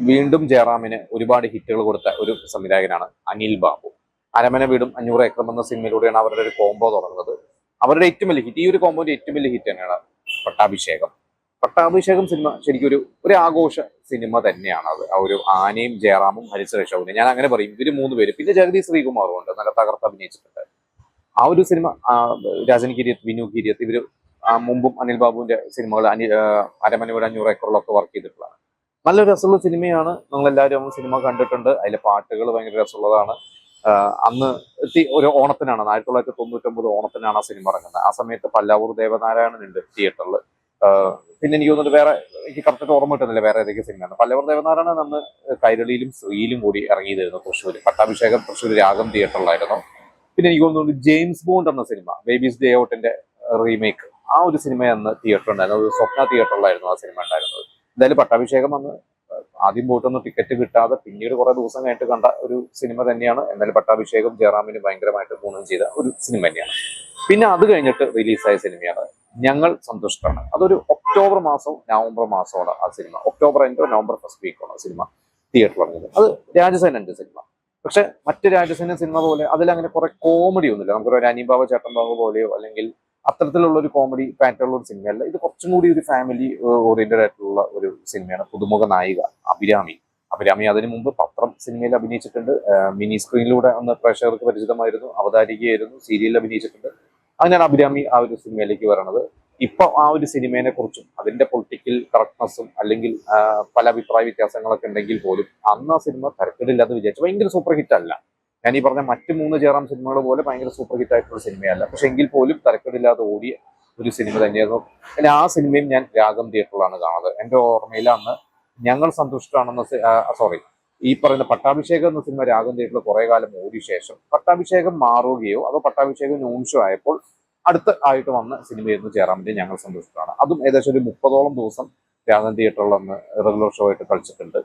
വീണ്ടും ജയറാമിന് ഒരുപാട് ഹിറ്റുകൾ കൊടുത്ത ഒരു സംവിധായകനാണ് അനിൽ ബാബു. അരമന വീടും 500 ഏക്കറും എന്ന സിനിമയിലൂടെയാണ് അവരുടെ ഒരു കോംബോ തുടങ്ങുന്നത്. അവരുടെ ഏറ്റവും വലിയ ഹിറ്റ്, ഈ ഒരു കോംബോന്റെ ഏറ്റവും വലിയ ഹിറ്റ് തന്നെയാണ് പട്ടാഭിഷേകം. പട്ടാഭിഷേകം സിനിമ ശരിക്കും ഒരു ആഘോഷ സിനിമ തന്നെയാണ് അത്. ആ ഒരു ആനയും ജയറാമും ഹരിശ്രീ ഷൗവിനെ ഞാൻ അങ്ങനെ പറയും. ഇവര് 3 പേര്, പിന്നെ ജഗതി ശ്രീകുമാറും ഉണ്ട്, നല്ല തകർത്ത് അഭിനയിച്ചിട്ടുണ്ട്. ആ ഒരു സിനിമ രാജൻ കിരിയത്ത്, വിനു കിരിയത്ത്, ഇവര് മുമ്പും അനിൽ ബാബുവിന്റെ സിനിമകൾ അരമന വീട് 500 ഏക്കറിലൊക്കെ വർക്ക് ചെയ്തിട്ടുള്ളതാണ്. നല്ല രസമുള്ള സിനിമയാണ്. നമ്മളെല്ലാവരും സിനിമ കണ്ടിട്ടുണ്ട്. അതിലെ പാട്ടുകൾ ഭയങ്കര രസമുള്ളതാണ്. അന്ന് ഒരു ഓണത്തിനാണ്, 1999 ഓണത്തിനാണ് ആ സിനിമ ഇറങ്ങുന്നത്. ആ സമയത്ത് പല്ലാവൂർ ദേവനാരായണൻ ഉണ്ട് തിയേറ്ററിൽ. പിന്നെ എനിക്ക് തോന്നുന്നത് വേറെ, എനിക്ക് കറക്റ്റ് ഓർമ്മ കിട്ടുന്നില്ല വേറെ ഏതൊക്കെ സിനിമയാണ്. പല്ലാവൂർ ദേവനാരായണൻ അന്ന് കൈരളിയിലും ശ്രീയിലും കൂടി ഇറങ്ങിയതായിരുന്നു തൃശ്ശൂർ. പട്ടാഭിഷേകം തൃശ്ശൂർ രാഗം തിയേറ്ററിലായിരുന്നു. പിന്നെ എനിക്ക് തോന്നുന്നു ജെയിംസ് ബോണ്ട് എന്ന സിനിമ, ബേബീസ് ഡേ ഔട്ടിന്റെ റീമേക്ക്, ആ ഒരു സിനിമ അന്ന് തിയേറ്റർ ഉണ്ടായിരുന്നു. ഒരു സ്വപ്ന തിയേറ്ററിലായിരുന്നു ആ സിനിമ ഉണ്ടായിരുന്നത്. എന്തായാലും പട്ടാഭിഷേകം അന്ന് ആദ്യം പോയിട്ടൊന്നും ടിക്കറ്റ് കിട്ടാതെ പിന്നീട് കുറെ ദിവസം കഴിഞ്ഞിട്ട് കണ്ട ഒരു സിനിമ തന്നെയാണ്. എന്നാലും പട്ടാഭിഷേകം ജയറാമിന് ഭയങ്കരമായിട്ട് ഗുണം ചെയ്ത ഒരു സിനിമ തന്നെയാണ്. പിന്നെ അത് കഴിഞ്ഞിട്ട് റിലീസായ സിനിമയാണ് ഞങ്ങൾ സന്തുഷ്ടരാണ്. അതൊരു ഒക്ടോബർ മാസവും നവംബർ മാസമാണ് ആ സിനിമ. ഒക്ടോബർ എൻഡോ നവംബർ ഫസ്റ്റ് വീക്കാണ് ആ സിനിമ തിയേറ്ററിൽ ഇറങ്ങിയത്. അത് രാജസേനന്റെ സിനിമ. പക്ഷെ മറ്റ് രാജസേന സിനിമ പോലെ അതിലങ്ങനെ കുറെ കോമഡി ഒന്നുമില്ല. നമുക്കൊരു അനിബാബ ചേട്ടൻബാബു പോലെയോ അല്ലെങ്കിൽ അത്തരത്തിലുള്ള ഒരു കോമഡി പാറ്റേണുള്ള ഒരു സിനിമയല്ല. ഇത് കുറച്ചും കൂടി ഒരു ഫാമിലി ഓറിയന്റഡ് ആയിട്ടുള്ള ഒരു സിനിമയാണ്. പുതുമുഖ നായിക അഭിരാമി അതിനു മുമ്പ് പത്രം സിനിമയിൽ അഭിനയിച്ചിട്ടുണ്ട്. മിനി സ്ക്രീനിലൂടെ അന്ന് പ്രേക്ഷകർക്ക് പരിചിതമായിരുന്നു. അവതാരികയായിരുന്നു. സീരിയലിൽ അഭിനയിച്ചിട്ടുണ്ട്. അങ്ങനെയാണ് അഭിരാമി ആ ഒരു സിനിമയിലേക്ക് വരണത്. ഇപ്പൊ ആ ഒരു സിനിമയെ കുറിച്ചും അതിന്റെ പൊളിറ്റിക്കൽ കറക്റ്റ്നസും അല്ലെങ്കിൽ പല അഭിപ്രായ വ്യത്യാസങ്ങളൊക്കെ ഉണ്ടെങ്കിൽ പോലും അന്ന് ആ സിനിമ തരക്കേടില്ലാതെ വിചാരിച്ചു. ഭയങ്കര സൂപ്പർ ഹിറ്റ് അല്ല, ഞാൻ ഈ പറഞ്ഞ മറ്റ് 3 ജയറാം സിനിമകൾ പോലെ ഭയങ്കര സൂപ്പർ ഹിറ്റ് ആയിട്ടുള്ള സിനിമയല്ല. പക്ഷെ എങ്കിൽ പോലും തരക്കേടില്ലാതെ ഓടിയ ഒരു സിനിമ തന്നെയായിരുന്നു. പിന്നെ ആ സിനിമയും ഞാൻ രാഗം തിയേറ്ററിലാണ് കാണുന്നത്. എന്റെ ഓർമ്മയിൽ അന്ന് ഞങ്ങൾ സന്തുഷ്ടരാണെന്ന ഈ പറയുന്ന പട്ടാഭിഷേകം എന്ന സിനിമ രാഗം തിയേറ്ററിൽ കുറെ കാലം ഓടിയ ശേഷം പട്ടാഭിഷേകം മാറുകയോ അതോ പട്ടാഭിഷേകം നോംഷോ ആയപ്പോൾ അടുത്ത ആയിട്ട് വന്ന സിനിമയായിരുന്നു ജയറാമിന്റെ ഞങ്ങൾ സന്തുഷ്ടരാണ്. അതും ഏകദേശം ഒരു 30ഓളം ദിവസം രാഗം തിയേറ്ററിൽ അന്ന് റെഗുലർ ഷോ ആയിട്ട് കളിച്ചിട്ടുണ്ട്.